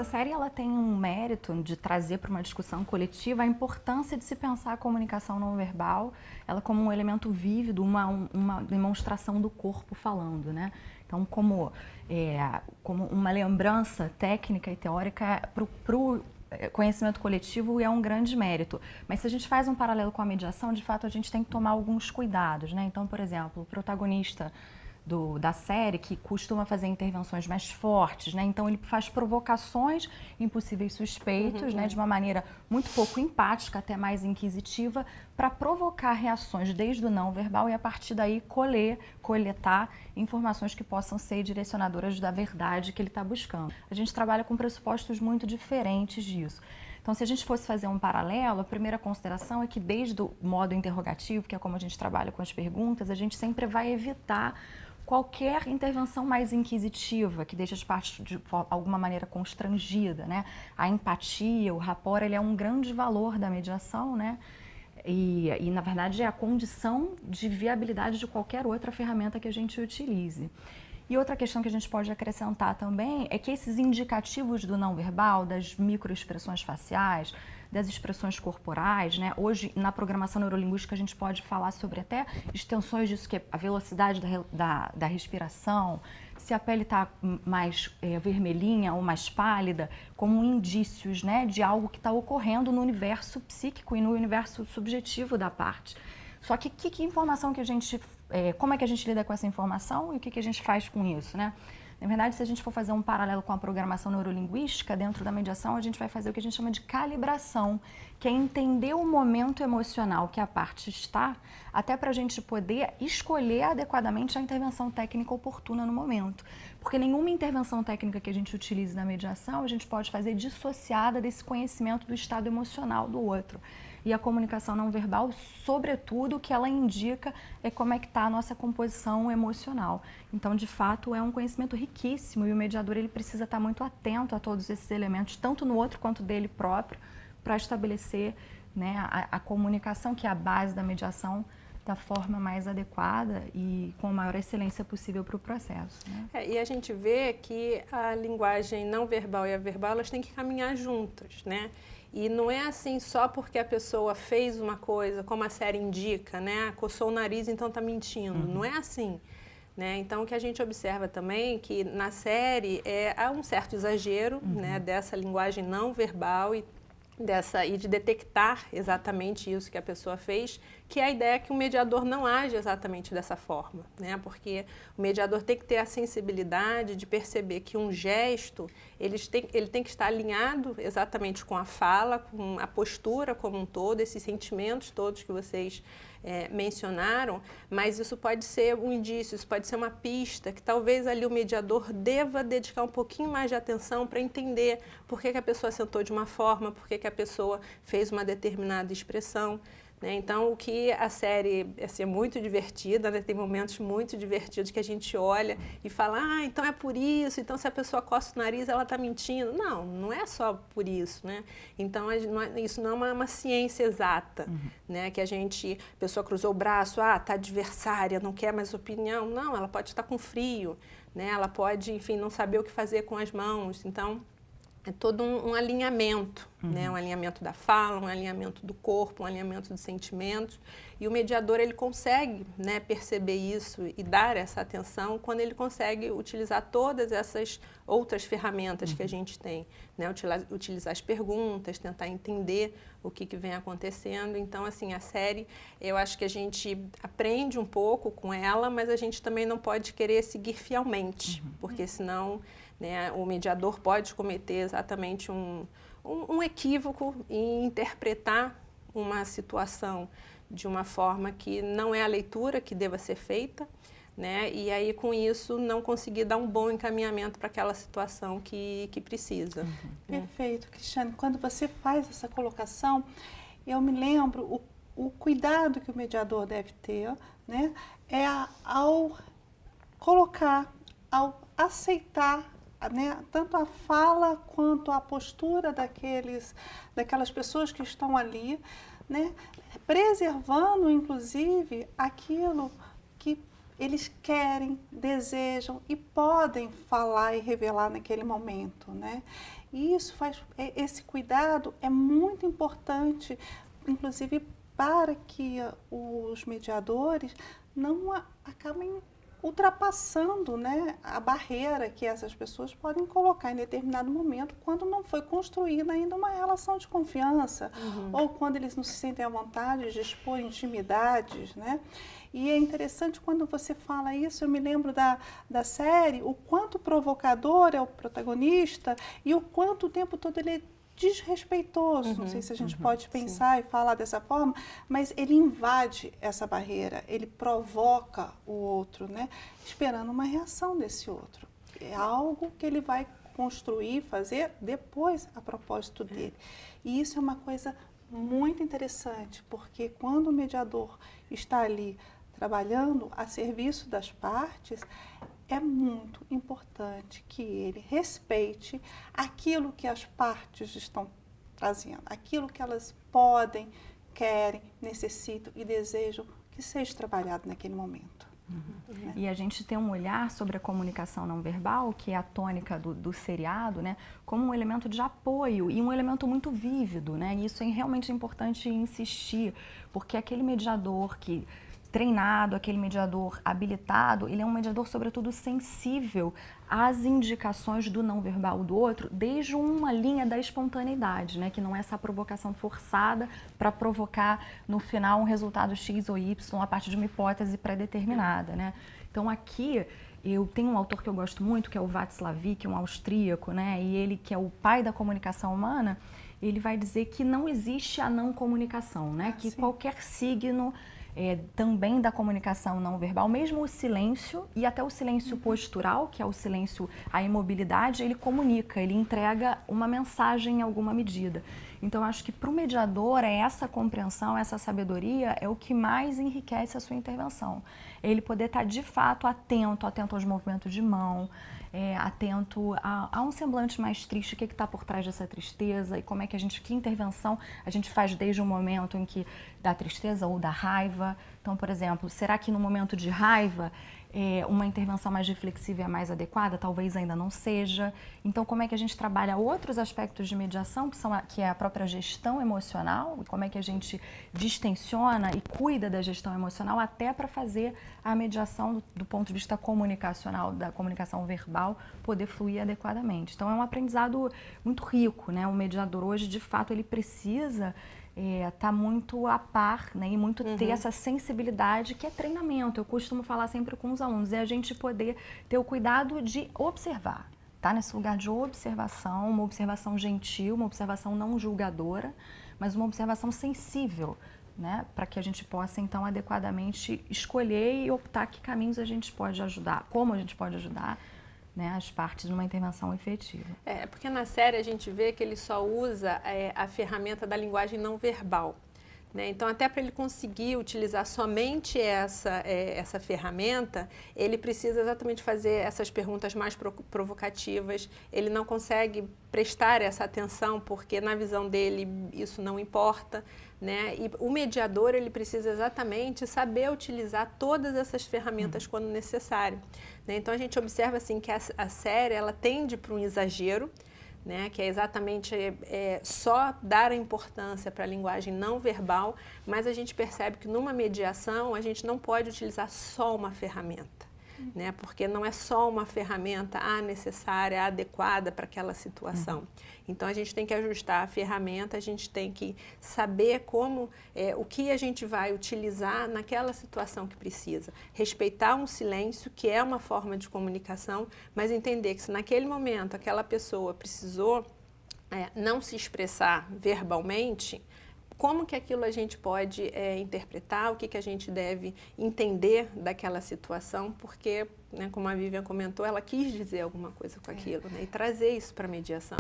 série ela tem um mérito de trazer para uma discussão coletiva a importância de se pensar a comunicação não verbal, ela como um elemento vívido, uma demonstração do corpo falando, né? Então, como uma lembrança técnica e teórica para o conhecimento coletivo é um grande mérito. Mas se a gente faz um paralelo com a mediação, de fato a gente tem que tomar alguns cuidados, né? Então, por exemplo, o protagonista da série, que costuma fazer intervenções mais fortes, né? Então ele faz provocações em possíveis suspeitos, né? De uma maneira muito pouco empática, até mais inquisitiva, para provocar reações desde o não verbal e a partir daí coletar informações que possam ser direcionadoras da verdade que ele está buscando. A gente trabalha com pressupostos muito diferentes disso. Então, se a gente fosse fazer um paralelo, a primeira consideração é que desde o modo interrogativo, que é como a gente trabalha com as perguntas, a gente sempre vai evitar qualquer intervenção mais inquisitiva, que deixa as partes de alguma maneira constrangida, né? A empatia, o rapport, ele é um grande valor da mediação, né? E na verdade, é a condição de viabilidade de qualquer outra ferramenta que a gente utilize. E outra questão que a gente pode acrescentar também é que esses indicativos do não verbal, das microexpressões faciais, das expressões corporais, né? Hoje, na programação neurolinguística, a gente pode falar sobre até extensões disso, que é a velocidade da respiração, se a pele está mais vermelhinha ou mais pálida, como indícios, né, de algo que está ocorrendo no universo psíquico e no universo subjetivo da parte. Só que informação que a gente, como é que a gente lida com essa informação e o que a gente faz com isso, né? Na verdade, se a gente for fazer um paralelo com a programação neurolinguística, dentro da mediação a gente vai fazer o que a gente chama de calibração, que é entender o momento emocional que a parte está, até para a gente poder escolher adequadamente a intervenção técnica oportuna no momento. Porque nenhuma intervenção técnica que a gente utilize na mediação a gente pode fazer dissociada desse conhecimento do estado emocional do outro. E a comunicação não verbal, sobretudo, o que ela indica é como é que está a nossa composição emocional. Então, de fato, é um conhecimento riquíssimo e o mediador ele precisa estar muito atento a todos esses elementos, tanto no outro quanto dele próprio, para estabelecer, né, a comunicação, que é a base da mediação, da forma mais adequada e com a maior excelência possível para o processo, né? E a gente vê que a linguagem não verbal e a verbal, elas têm que caminhar juntas, né? E não é assim só porque a pessoa fez uma coisa, como a série indica, né? Coçou o nariz, então está mentindo. Não é assim, né? Então, o que a gente observa também é que na série há um certo exagero, né, dessa linguagem não verbal e de detectar exatamente isso que a pessoa fez, que é a ideia que o mediador não age exatamente dessa forma, né? Porque o mediador tem que ter a sensibilidade de perceber que um gesto, ele tem que estar alinhado exatamente com a fala, com a postura como um todo, esses sentimentos todos que vocês mencionaram, mas isso pode ser um indício, isso pode ser uma pista, que talvez ali o mediador deva dedicar um pouquinho mais de atenção para entender por que a pessoa sentou de uma forma, por que a pessoa fez uma determinada expressão. Né? Então, o que a série é muito divertida, né? Tem momentos muito divertidos que a gente olha e fala, então é por isso, então se a pessoa coça o nariz, ela está mentindo. Não, não é só por isso, né? Então, isso não é uma ciência exata, né? Que a pessoa cruzou o braço, está adversária, não quer mais opinião. Não, ela pode estar com frio, né? Ela pode, enfim, não saber o que fazer com as mãos. Então, é todo um alinhamento, né? Um alinhamento da fala, um alinhamento do corpo, um alinhamento dos sentimentos. E o mediador, ele consegue, né, perceber isso e dar essa atenção quando ele consegue utilizar todas essas outras ferramentas que a gente tem, né? Utilizar as perguntas, tentar entender o que vem acontecendo. Então, assim, a série, eu acho que a gente aprende um pouco com ela, mas a gente também não pode querer seguir fielmente, porque senão, né, o mediador pode cometer exatamente um equívoco em interpretar uma situação de uma forma que não é a leitura que deva ser feita, né? E aí, com isso, não conseguir dar um bom encaminhamento para aquela situação que precisa. Né? Perfeito, Cristiane. Quando você faz essa colocação, eu me lembro o cuidado que o mediador deve ter, né? Ao colocar, ao aceitar, né, tanto a fala quanto a postura daquelas pessoas que estão ali, né, preservando, inclusive, aquilo que eles querem, desejam e podem falar e revelar naquele momento, né? E esse cuidado é muito importante, inclusive para que os mediadores não acabem ultrapassando, né, a barreira que essas pessoas podem colocar em determinado momento quando não foi construída ainda uma relação de confiança, ou quando eles não se sentem à vontade de expor intimidades, né? E é interessante quando você fala isso, eu me lembro da série, o quanto provocador é o protagonista e o quanto o tempo todo ele é desrespeitoso, não sei se a gente pode pensar e falar dessa forma, mas ele invade essa barreira, ele provoca o outro, né? Esperando uma reação desse outro. É algo que ele vai construir, fazer depois a propósito dele. E isso é uma coisa muito interessante, porque quando o mediador está ali trabalhando a serviço das partes, é muito importante que ele respeite aquilo que as partes estão trazendo, aquilo que elas podem, querem, necessitam e desejam que seja trabalhado naquele momento. Né? E a gente tem um olhar sobre a comunicação não verbal, que é a tônica do seriado, né, como um elemento de apoio e um elemento muito vívido, né? E isso é realmente importante insistir, porque aquele mediador que treinado, aquele mediador habilitado, ele é um mediador, sobretudo, sensível às indicações do não verbal do outro, desde uma linha da espontaneidade, né? Que não é essa provocação forçada para provocar, no final, um resultado X ou Y a partir de uma hipótese pré-determinada, né? Então, aqui, eu tenho um autor que eu gosto muito, que é o Václavic, um austríaco, né? E ele, que é o pai da comunicação humana, ele vai dizer que não existe a não comunicação, né? Que qualquer signo também da comunicação não verbal, mesmo o silêncio e até o silêncio postural, que é o silêncio, a imobilidade, ele comunica, ele entrega uma mensagem em alguma medida. Então, acho que para o mediador, essa compreensão, essa sabedoria é o que mais enriquece a sua intervenção. Ele poder estar, de fato, atento aos movimentos de mão, atento a um semblante mais triste, o que está por trás dessa tristeza e como é que que intervenção a gente faz desde o momento em que da tristeza ou da raiva. Então, por exemplo, será que no momento de raiva uma intervenção mais reflexiva é mais adequada? Talvez ainda não seja. Então, como é que a gente trabalha outros aspectos de mediação, que é a própria gestão emocional, e como é que a gente distensiona e cuida da gestão emocional até para fazer a mediação do ponto de vista comunicacional, da comunicação verbal, poder fluir adequadamente. Então, é um aprendizado muito rico, né? O mediador hoje, de fato, ele precisa tá muito a par, né, e muito ter essa sensibilidade que é treinamento. Eu costumo falar sempre com os alunos, é a gente poder ter o cuidado de observar, tá? Nesse lugar de observação, uma observação gentil, uma observação não julgadora, mas uma observação sensível, né, para que a gente possa então adequadamente escolher e optar que caminhos a gente pode ajudar, como a gente pode ajudar, né, as partes numa intervenção efetiva. Porque na série a gente vê que ele só usa a ferramenta da linguagem não verbal, né? Então, até para ele conseguir utilizar somente essa ferramenta, ele precisa exatamente fazer essas perguntas mais provocativas, ele não consegue prestar essa atenção porque na visão dele isso não importa, né? E o mediador, ele precisa exatamente saber utilizar todas essas ferramentas quando necessário, né? Então a gente observa assim que a série ela tende para um exagero, né? Que é exatamente só dar a importância para a linguagem não verbal, mas a gente percebe que numa mediação a gente não pode utilizar só uma ferramenta, né? Porque não é só uma ferramenta necessária, adequada para aquela situação. Então, a gente tem que ajustar a ferramenta, a gente tem que saber o que a gente vai utilizar naquela situação que precisa. Respeitar um silêncio, que é uma forma de comunicação, mas entender que se naquele momento aquela pessoa precisou não se expressar verbalmente, como que aquilo a gente pode interpretar, o que a gente deve entender daquela situação, porque, né, como a Vivian comentou, ela quis dizer alguma coisa com aquilo, né, e trazer isso para a mediação.